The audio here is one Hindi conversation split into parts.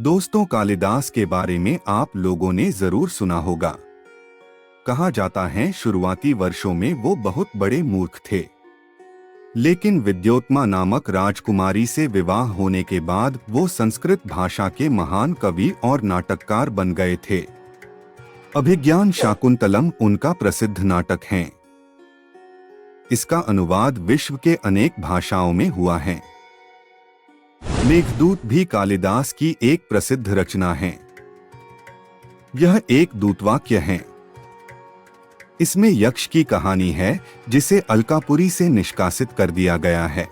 दोस्तों, कालिदास के बारे में आप लोगों ने जरूर सुना होगा। कहा जाता है शुरुआती वर्षों में वो बहुत बड़े मूर्ख थे, लेकिन विद्योत्मा नामक राजकुमारी से विवाह होने के बाद वो संस्कृत भाषा के महान कवि और नाटककार बन गए थे। अभिज्ञान शाकुंतलम उनका प्रसिद्ध नाटक है। इसका अनुवाद विश्व के अनेक भाषाओं में हुआ है। मेघदूत भी कालिदास की एक प्रसिद्ध रचना है। यह एक दूतवाक्य है। इसमें यक्ष की कहानी है जिसे अलकापुरी से निष्कासित कर दिया गया है।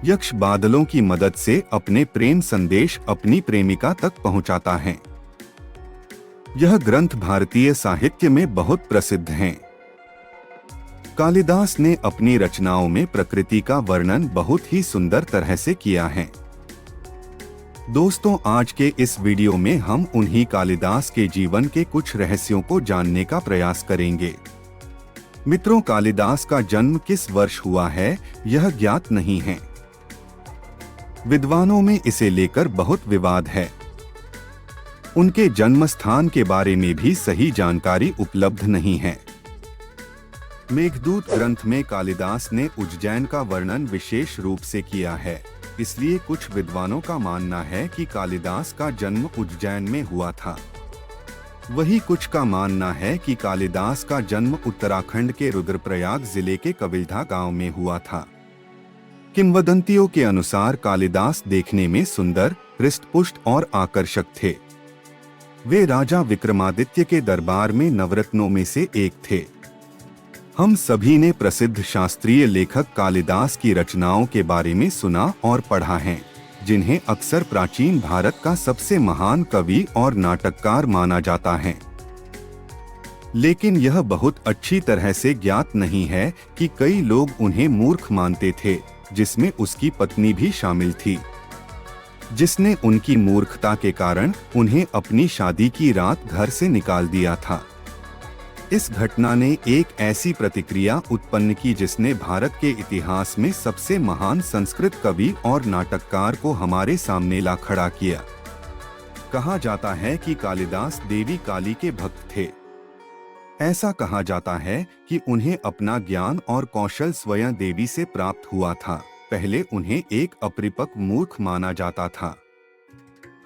यक्ष बादलों की मदद से अपने प्रेम संदेश अपनी प्रेमिका तक पहुंचाता है। यह ग्रंथ भारतीय साहित्य में बहुत प्रसिद्ध है। कालिदास ने अपनी रचनाओं में प्रकृति का वर्णन बहुत ही सुंदर तरह से किया है। दोस्तों, आज के इस वीडियो में हम उन्हीं कालिदास के जीवन के कुछ रहस्यों को जानने का प्रयास करेंगे। मित्रों, कालिदास का जन्म किस वर्ष हुआ है यह ज्ञात नहीं है। विद्वानों में इसे लेकर बहुत विवाद है। उनके जन्म स्थान के बारे में भी सही जानकारी उपलब्ध नहीं है। मेघदूत ग्रंथ में कालिदास ने उज्जैन का वर्णन विशेष रूप से किया है, इसलिए कुछ विद्वानों का मानना है कि कालिदास का जन्म उज्जैन में हुआ था। वही कुछ का मानना है कि कालिदास का जन्म उत्तराखंड के रुद्रप्रयाग जिले के कविल्धा गांव में हुआ था। किंवदंतियों के अनुसार कालिदास देखने में सुंदर, हृष्टपुष्ट और आकर्षक थे। वे राजा विक्रमादित्य के दरबार में नवरत्नों में से एक थे। हम सभी ने प्रसिद्ध शास्त्रीय लेखक कालिदास की रचनाओं के बारे में सुना और पढ़ा है, जिन्हें अक्सर प्राचीन भारत का सबसे महान कवि और नाटककार माना जाता है। लेकिन यह बहुत अच्छी तरह से ज्ञात नहीं है कि कई लोग उन्हें मूर्ख मानते थे, जिसमें उसकी पत्नी भी शामिल थी, जिसने उनकी मूर्खता के कारण उन्हें अपनी शादी की रात घर से निकाल दिया था। इस घटना ने एक ऐसी प्रतिक्रिया उत्पन्न की जिसने भारत के इतिहास में सबसे महान संस्कृत कवि और नाटककार को हमारे सामने ला खड़ा किया। कहा जाता है कि कालिदास देवी काली के भक्त थे। ऐसा कहा जाता है कि उन्हें अपना ज्ञान और कौशल स्वयं देवी से प्राप्त हुआ था। पहले उन्हें एक अपरिपक्व मूर्ख माना जाता था।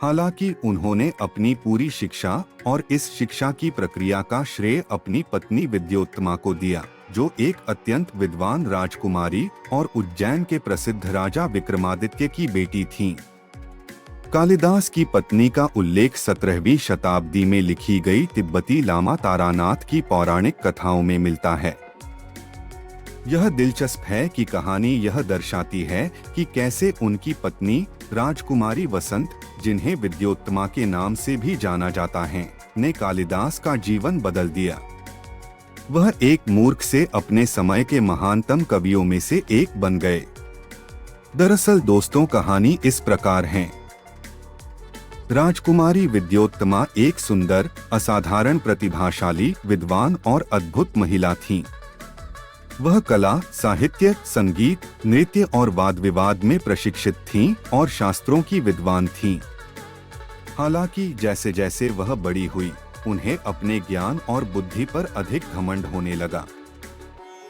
हालांकि उन्होंने अपनी पूरी शिक्षा और इस शिक्षा की प्रक्रिया का श्रेय अपनी पत्नी विद्योत्तमा को दिया, जो एक अत्यंत विद्वान राजकुमारी और उज्जैन के प्रसिद्ध राजा विक्रमादित्य की बेटी थीं। कालिदास की पत्नी का उल्लेख 17वीं शताब्दी में लिखी गई तिब्बती लामा तारानाथ की पौराणिक कथाओं में मिलता है। यह दिलचस्प है कि कहानी यह दर्शाती है कि कैसे उनकी पत्नी राजकुमारी वसंत, जिन्हें विद्योत्तमा के नाम से भी जाना जाता है, ने कालिदास का जीवन बदल दिया। वह एक मूर्ख से अपने समय के महानतम कवियों में से एक बन गए। दरअसल दोस्तों, कहानी इस प्रकार है। राजकुमारी विद्योत्तमा एक सुंदर, असाधारण, प्रतिभाशाली, विद्वान और अद्भुत महिला थीं। वह कला, साहित्य, संगीत, नृत्य और वाद विवाद में प्रशिक्षित थीं और शास्त्रों की विद्वान थीं। हालांकि जैसे जैसे वह बड़ी हुई, उन्हें अपने ज्ञान और बुद्धि पर अधिक घमंड होने लगा।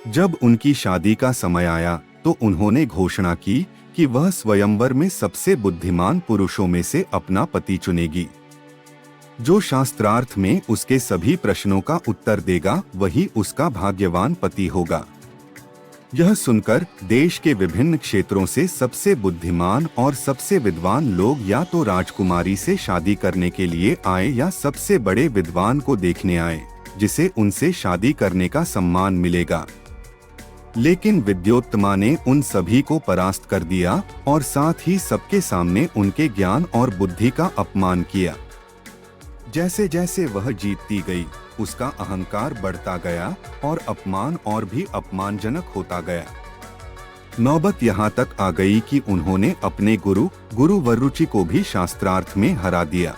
जब उनकी शादी का समय आया तो उन्होंने घोषणा की कि वह स्वयंवर में सबसे बुद्धिमान पुरुषों में से अपना पति चुनेगी। जो शास्त्रार्थ में उसके सभी प्रश्नों का उत्तर देगा, वही उसका भाग्यवान पति होगा। यह सुनकर देश के विभिन्न क्षेत्रों से सबसे बुद्धिमान और सबसे विद्वान लोग या तो राजकुमारी से शादी करने के लिए आए या सबसे बड़े विद्वान को देखने आए, जिसे उनसे शादी करने का सम्मान मिलेगा। लेकिन विद्योत्तमा ने उन सभी को परास्त कर दिया और साथ ही सबके सामने उनके ज्ञान और बुद्धि का अपमान किया। जैसे जैसे वह जीतती गई, उसका अहंकार बढ़ता गया और अपमान और भी अपमानजनक होता गया। नौबत यहाँ तक आ गई कि उन्होंने अपने गुरु वरुचि को भी शास्त्रार्थ में हरा दिया।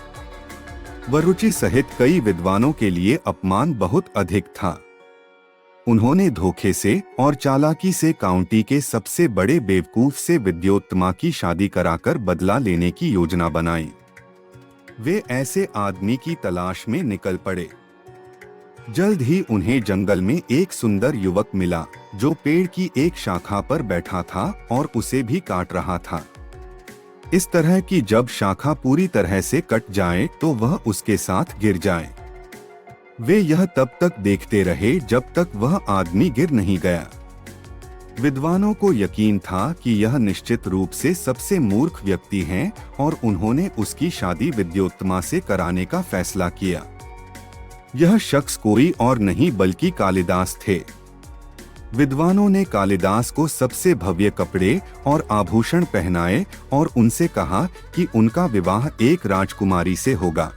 वरुचि सहित कई विद्वानों के लिए अपमान बहुत अधिक था। उन्होंने धोखे से और चालाकी से काउंटी के सबसे बड़े बेवकूफ से विद्योत्तमा की शादी कराकर बदला लेने की योजना बनाई। वे ऐसे आदमी की तलाश में निकल पड़े। जल्द ही उन्हें जंगल में एक सुंदर युवक मिला जो पेड़ की एक शाखा पर बैठा था और उसे भी काट रहा था, इस तरह कि जब शाखा पूरी तरह से कट जाए तो वह उसके साथ गिर जाए। वे यह तब तक देखते रहे जब तक वह आदमी गिर नहीं गया। विद्वानों को यकीन था कि यह निश्चित रूप से सबसे मूर्ख व्यक्ति है और उन्होंने उसकी शादी विद्योत्तमा से कराने का फैसला किया। यह शख्स कोई और नहीं बल्कि कालिदास थे। विद्वानों ने कालिदास को सबसे भव्य कपड़े और आभूषण पहनाए और उनसे कहा कि उनका विवाह एक राजकुमारी से होगा।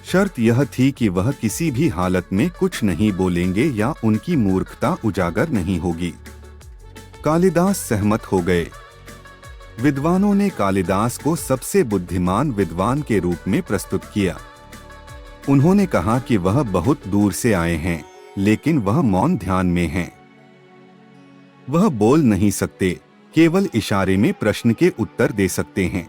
शर्त यह थी कि वह किसी भी हालत में कुछ नहीं बोलेंगे या उनकी मूर्खता उजागर नहीं होगी। कालिदास सहमत हो गए। विद्वानों ने कालिदास को सबसे बुद्धिमान विद्वान के रूप में प्रस्तुत किया। उन्होंने कहा कि वह बहुत दूर से आए हैं, लेकिन वह मौन ध्यान में हैं। वह बोल नहीं सकते, केवल इशारे में प्रश्न के उत्तर दे सकते हैं।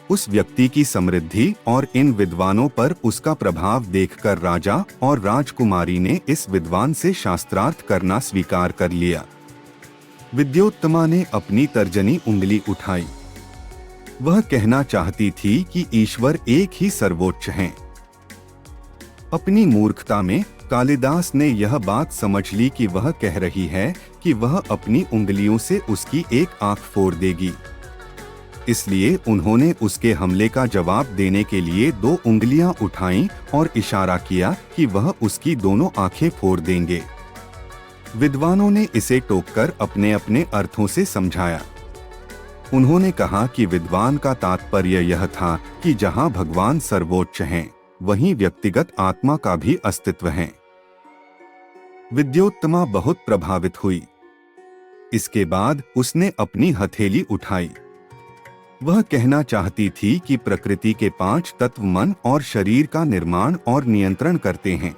उस व्यक्ति की समृद्धि और इन विद्वानों पर उसका प्रभाव देखकर राजा और राजकुमारी ने इस विद्वान से शास्त्रार्थ करना स्वीकार कर लिया। विद्योत्तमा ने अपनी तर्जनी उंगली उठाई। वह कहना चाहती थी कि ईश्वर एक ही सर्वोच्च हैं। अपनी मूर्खता में कालिदास ने यह बात समझ ली कि वह कह रही है कि वह अपनी उंगलियों से उसकी एक आंख फोड़ देगी। इसलिए उन्होंने उसके हमले का जवाब देने के लिए 2 उंगलियां उठाईं और इशारा किया कि वह उसकी दोनों आंखें फोड़ देंगे। विद्वानों ने इसे टोककर अपने अपने अर्थों से समझाया। उन्होंने कहा कि विद्वान का तात्पर्य यह था कि जहां भगवान सर्वोच्च हैं, वहीं व्यक्तिगत आत्मा का भी अस्तित्व है। विद्योत्तमा बहुत प्रभावित हुई। इसके बाद उसने अपनी हथेली उठाई। वह कहना चाहती थी कि प्रकृति के 5 तत्व मन और शरीर का निर्माण और नियंत्रण करते हैं।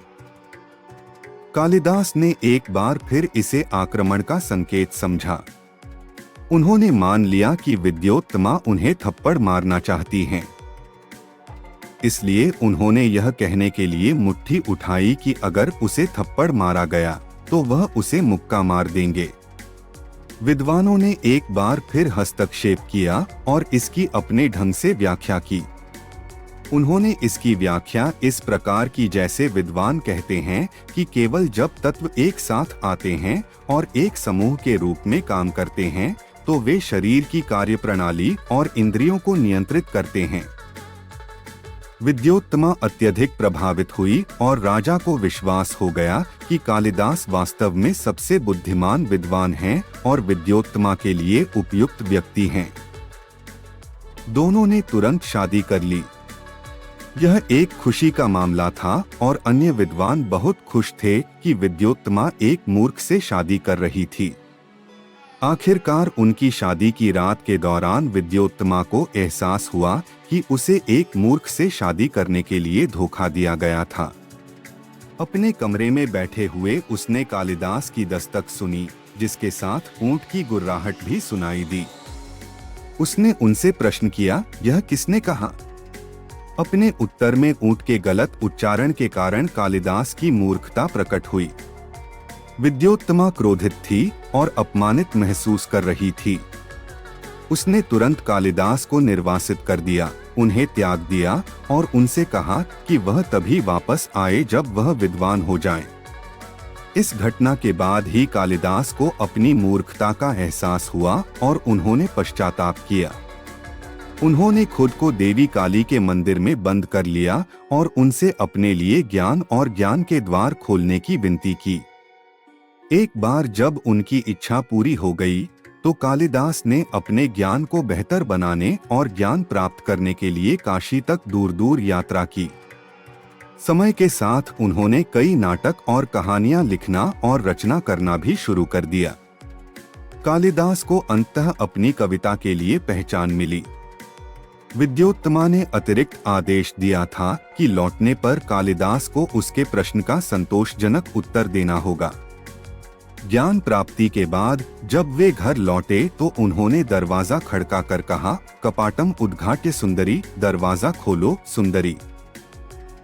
कालिदास ने एक बार फिर इसे आक्रमण का संकेत समझा। उन्होंने मान लिया कि विद्योत्तमा उन्हें थप्पड़ मारना चाहती हैं। इसलिए उन्होंने यह कहने के लिए मुट्ठी उठाई कि अगर उसे थप्पड़ मारा गया तो वह उसे मुक्का मार देंगे। विद्वानों ने एक बार फिर हस्तक्षेप किया और इसकी अपने ढंग से व्याख्या की। उन्होंने इसकी व्याख्या इस प्रकार की जैसे विद्वान कहते हैं कि केवल जब तत्व एक साथ आते हैं और एक समूह के रूप में काम करते हैं तो वे शरीर की कार्यप्रणाली और इंद्रियों को नियंत्रित करते हैं। विद्योत्तमा अत्यधिक प्रभावित हुई और राजा को विश्वास हो गया कि कालिदास वास्तव में सबसे बुद्धिमान विद्वान हैं और विद्योत्तमा के लिए उपयुक्त व्यक्ति हैं। दोनों ने तुरंत शादी कर ली। यह एक खुशी का मामला था और अन्य विद्वान बहुत खुश थे कि विद्योत्तमा एक मूर्ख से शादी कर रही थी। आखिरकार उनकी शादी की रात के दौरान विद्योत्तमा को एहसास हुआ कि उसे एक मूर्ख से शादी करने के लिए धोखा दिया गया था। अपने कमरे में बैठे हुए उसने कालिदास की दस्तक सुनी, जिसके साथ ऊंट की गुर्राहट भी सुनाई दी। उसने उनसे प्रश्न किया, यह किसने कहा? अपने उत्तर में ऊंट के गलत उच्चारण के कारण कालिदास की मूर्खता प्रकट हुई। विद्योत्तमा क्रोधित थी और अपमानित महसूस कर रही थी। उसने तुरंत कालिदास को निर्वासित कर दिया, उन्हें त्याग दिया और उनसे कहा कि वह तभी वापस आए जब वह विद्वान हो जाएं। इस घटना के बाद ही कालिदास को अपनी मूर्खता का एहसास हुआ और उन्होंने पश्चाताप किया। उन्होंने खुद को देवी काली के मंदिर में बंद कर लिया और उनसे अपने लिए ज्ञान और ज्ञान के द्वार खोलने की विनती की। एक बार जब उनकी इच्छा पूरी हो गई तो कालिदास ने अपने ज्ञान को बेहतर बनाने और ज्ञान प्राप्त करने के लिए काशी तक दूर दूर यात्रा की। समय के साथ उन्होंने कई नाटक और कहानियां लिखना और रचना करना भी शुरू कर दिया। कालिदास को अंततः अपनी कविता के लिए पहचान मिली। विद्योत्तमा ने अतिरिक्त आदेश दिया था कि लौटने पर कालिदास को उसके प्रश्न का संतोषजनक उत्तर देना होगा। ज्ञान प्राप्ति के बाद जब वे घर लौटे तो उन्होंने दरवाजा खड़काकर कहा, कपाटम उद्घाट्य सुंदरी, दरवाजा खोलो सुंदरी।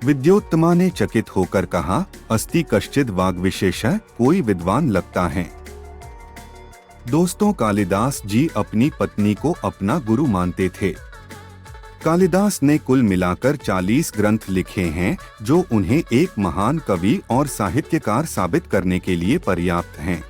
विद्योत्तमा ने चकित होकर कहा, अस्ति कश्चिद वाग्विशेषः, कोई विद्वान लगता है। दोस्तों, कालिदास जी अपनी पत्नी को अपना गुरु मानते थे। कालिदास ने कुल मिलाकर 40 ग्रंथ लिखे हैं जो उन्हें एक महान कवि और साहित्यकार साबित करने के लिए पर्याप्त हैं।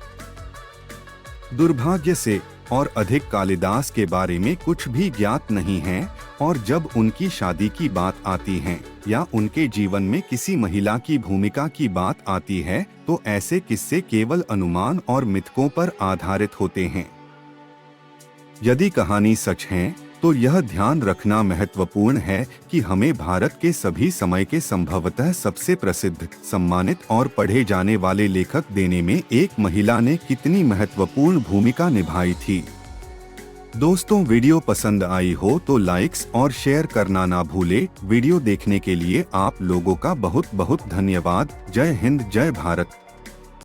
दुर्भाग्य से और अधिक कालिदास के बारे में कुछ भी ज्ञात नहीं है, और जब उनकी शादी की बात आती है या उनके जीवन में किसी महिला की भूमिका की बात आती है तो ऐसे किस्से केवल अनुमान और मिथकों पर आधारित होते हैं। यदि कहानी सच है तो यह ध्यान रखना महत्वपूर्ण है कि हमें भारत के सभी समय के संभवतः सबसे प्रसिद्ध, सम्मानित और पढ़े जाने वाले लेखक देने में एक महिला ने कितनी महत्वपूर्ण भूमिका निभाई थी। दोस्तों, वीडियो पसंद आई हो तो लाइक्स और शेयर करना ना भूले। वीडियो देखने के लिए आप लोगों का बहुत बहुत धन्यवाद। जय हिंद, जय भारत।